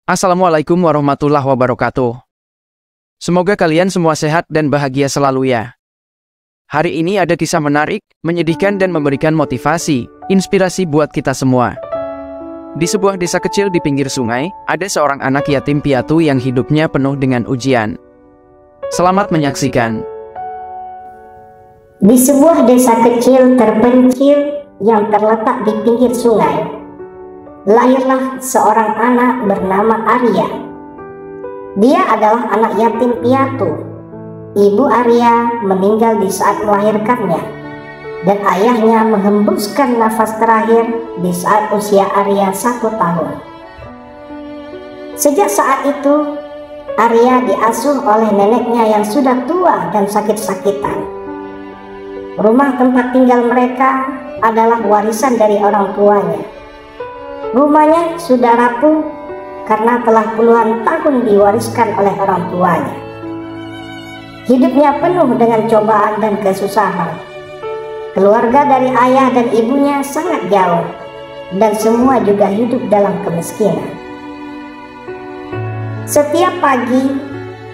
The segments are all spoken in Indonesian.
Assalamualaikum warahmatullahi wabarakatuh. Semoga kalian semua sehat dan bahagia selalu ya. Hari ini ada kisah menarik, menyedihkan dan memberikan motivasi, inspirasi buat kita semua. Di sebuah desa kecil di pinggir sungai, ada seorang anak yatim piatu yang hidupnya penuh dengan ujian. Selamat menyaksikan. Di sebuah desa kecil terpencil yang terletak di pinggir sungai, lahirlah seorang anak bernama Arya. Dia adalah anak yatim piatu. Ibu Arya meninggal di saat melahirkannya, dan ayahnya menghembuskan nafas terakhir di saat usia Arya 1 tahun. Sejak saat itu, Arya diasuh oleh neneknya yang sudah tua dan sakit-sakitan. Rumah tempat tinggal mereka adalah warisan dari orang tuanya. Rumahnya sudah rapuh karena telah puluhan tahun diwariskan oleh orang tuanya. Hidupnya penuh dengan cobaan dan kesusahan. Keluarga dari ayah dan ibunya sangat jauh, dan semua juga hidup dalam kemiskinan. Setiap pagi,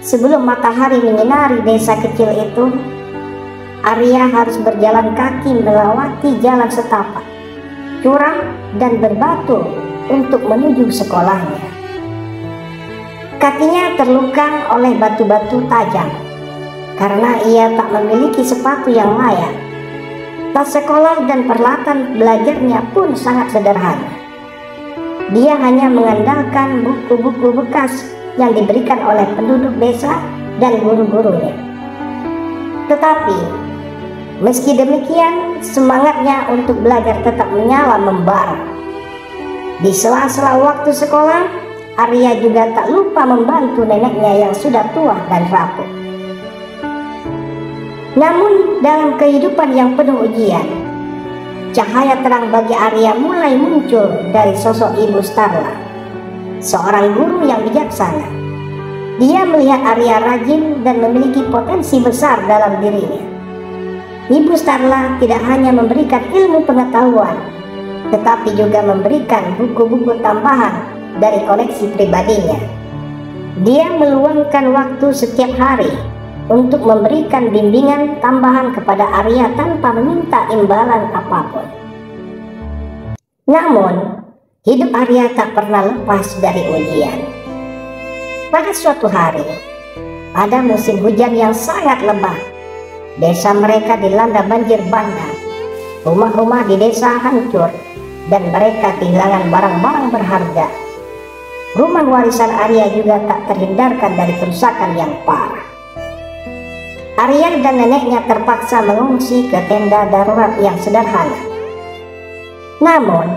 sebelum matahari menyinari desa kecil itu, Arya harus berjalan kaki melewati jalan setapak, curam dan berbatu untuk menuju sekolahnya. Kakinya terluka oleh batu-batu tajam karena ia tak memiliki sepatu yang layak. Tas sekolah dan peralatan belajarnya pun sangat sederhana. Dia hanya mengandalkan buku-buku bekas yang diberikan oleh penduduk desa dan guru-gurunya. Tetapi meski demikian, semangatnya untuk belajar tetap menyala membara. Di sela-sela waktu sekolah, Arya juga tak lupa membantu neneknya yang sudah tua dan rapuh. Namun dalam kehidupan yang penuh ujian, cahaya terang bagi Arya mulai muncul dari sosok Ibu Starla, seorang guru yang bijaksana. Dia melihat Arya rajin dan memiliki potensi besar dalam dirinya. Ibu Starla tidak hanya memberikan ilmu pengetahuan, tetapi juga memberikan buku-buku tambahan dari koleksi pribadinya. Dia meluangkan waktu setiap hari untuk memberikan bimbingan tambahan kepada Arya tanpa meminta imbalan apapun. Namun, hidup Arya tak pernah lepas dari ujian. Pada suatu hari, pada musim hujan yang sangat lebat, desa mereka dilanda banjir bandang. Rumah-rumah di desa hancur dan mereka kehilangan barang-barang berharga. Rumah warisan Arya juga tak terhindarkan dari kerusakan yang parah. Arya dan neneknya terpaksa mengungsi ke tenda darurat yang sederhana. Namun,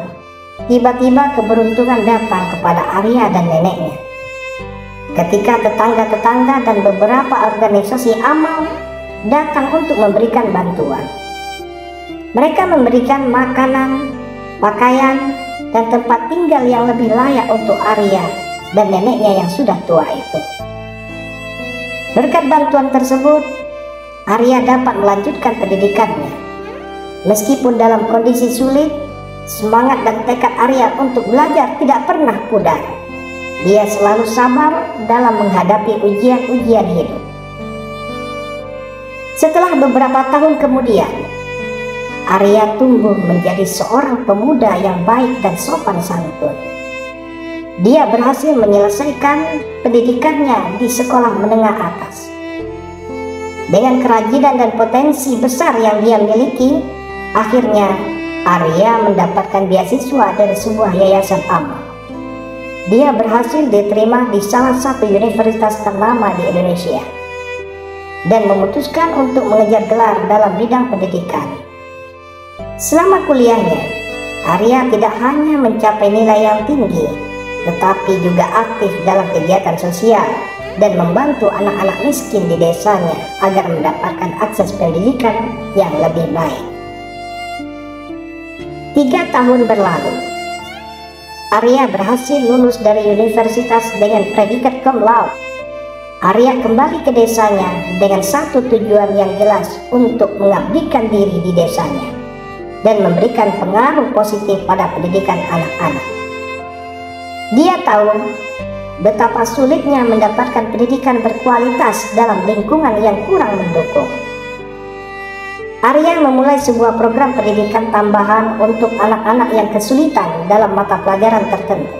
tiba-tiba keberuntungan datang kepada Arya dan neneknya. Ketika tetangga-tetangga dan beberapa organisasi amal datang untuk memberikan bantuan. Mereka memberikan makanan, pakaian, dan tempat tinggal yang lebih layak untuk Arya dan neneknya yang sudah tua itu. Berkat bantuan tersebut, Arya dapat melanjutkan pendidikannya. Meskipun dalam kondisi sulit, semangat dan tekad Arya untuk belajar tidak pernah pudar. Dia selalu sabar dalam menghadapi ujian-ujian hidup. Setelah beberapa tahun kemudian, Arya tumbuh menjadi seorang pemuda yang baik dan sopan santun. Dia berhasil menyelesaikan pendidikannya di sekolah menengah atas. Dengan kerajinan dan potensi besar yang dia miliki, akhirnya Arya mendapatkan beasiswa dari sebuah yayasan amal. Dia berhasil diterima di salah satu universitas ternama di Indonesia dan memutuskan untuk mengejar gelar dalam bidang pendidikan. Selama kuliahnya, Arya tidak hanya mencapai nilai yang tinggi, tetapi juga aktif dalam kegiatan sosial dan membantu anak-anak miskin di desanya agar mendapatkan akses pendidikan yang lebih baik. 3 tahun berlalu, Arya berhasil lulus dari universitas dengan predikat cum laude. Arya kembali ke desanya dengan satu tujuan yang jelas untuk mengabdikan diri di desanya dan memberikan pengaruh positif pada pendidikan anak-anak. Dia tahu betapa sulitnya mendapatkan pendidikan berkualitas dalam lingkungan yang kurang mendukung. Arya memulai sebuah program pendidikan tambahan untuk anak-anak yang kesulitan dalam mata pelajaran tertentu.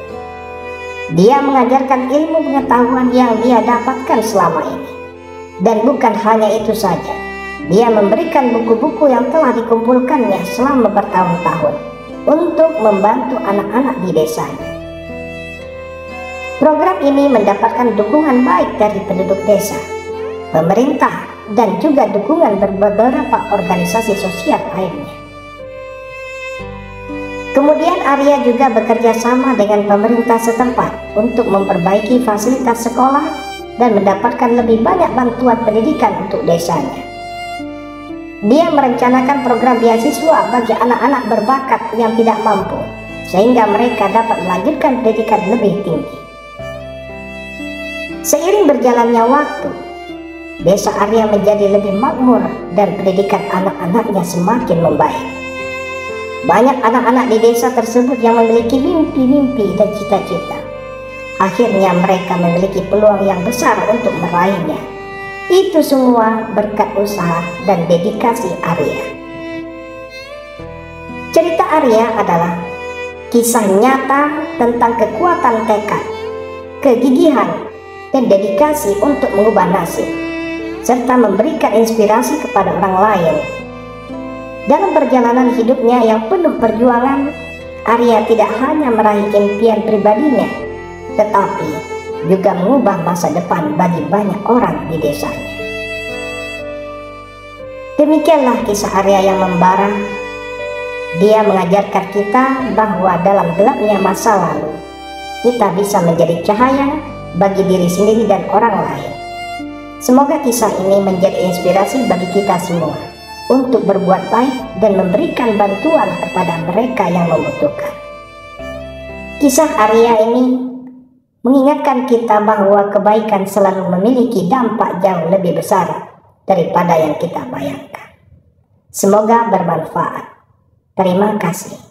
Dia mengajarkan ilmu pengetahuan yang dia dapatkan selama ini. Dan bukan hanya itu saja, dia memberikan buku-buku yang telah dikumpulkannya selama bertahun-tahun untuk membantu anak-anak di desanya. Program ini mendapatkan dukungan baik dari penduduk desa, pemerintah, dan juga dukungan beberapa organisasi sosial lainnya. Kemudian Arya juga bekerja sama dengan pemerintah setempat untuk memperbaiki fasilitas sekolah dan mendapatkan lebih banyak bantuan pendidikan untuk desanya. Dia merencanakan program beasiswa bagi anak-anak berbakat yang tidak mampu, sehingga mereka dapat melanjutkan pendidikan lebih tinggi. Seiring berjalannya waktu, desa Arya menjadi lebih makmur dan pendidikan anak-anaknya semakin membaik. Banyak anak-anak di desa tersebut yang memiliki mimpi-mimpi dan cita-cita. Akhirnya mereka memiliki peluang yang besar untuk meraihnya. Itu semua berkat usaha dan dedikasi Arya. Cerita Arya adalah kisah nyata tentang kekuatan tekad, kegigihan, dan dedikasi untuk mengubah nasib, serta memberikan inspirasi kepada orang lain. Dalam perjalanan hidupnya yang penuh perjuangan, Arya tidak hanya meraih impian pribadinya, tetapi juga mengubah masa depan bagi banyak orang di desanya. Demikianlah kisah Arya yang membara. Dia mengajarkan kita bahwa dalam gelapnya masa lalu, kita bisa menjadi cahaya bagi diri sendiri dan orang lain. Semoga kisah ini menjadi inspirasi bagi kita semua untuk berbuat baik dan memberikan bantuan kepada mereka yang membutuhkan. Kisah Arya ini mengingatkan kita bahwa kebaikan selalu memiliki dampak jauh lebih besar daripada yang kita bayangkan. Semoga bermanfaat. Terima kasih.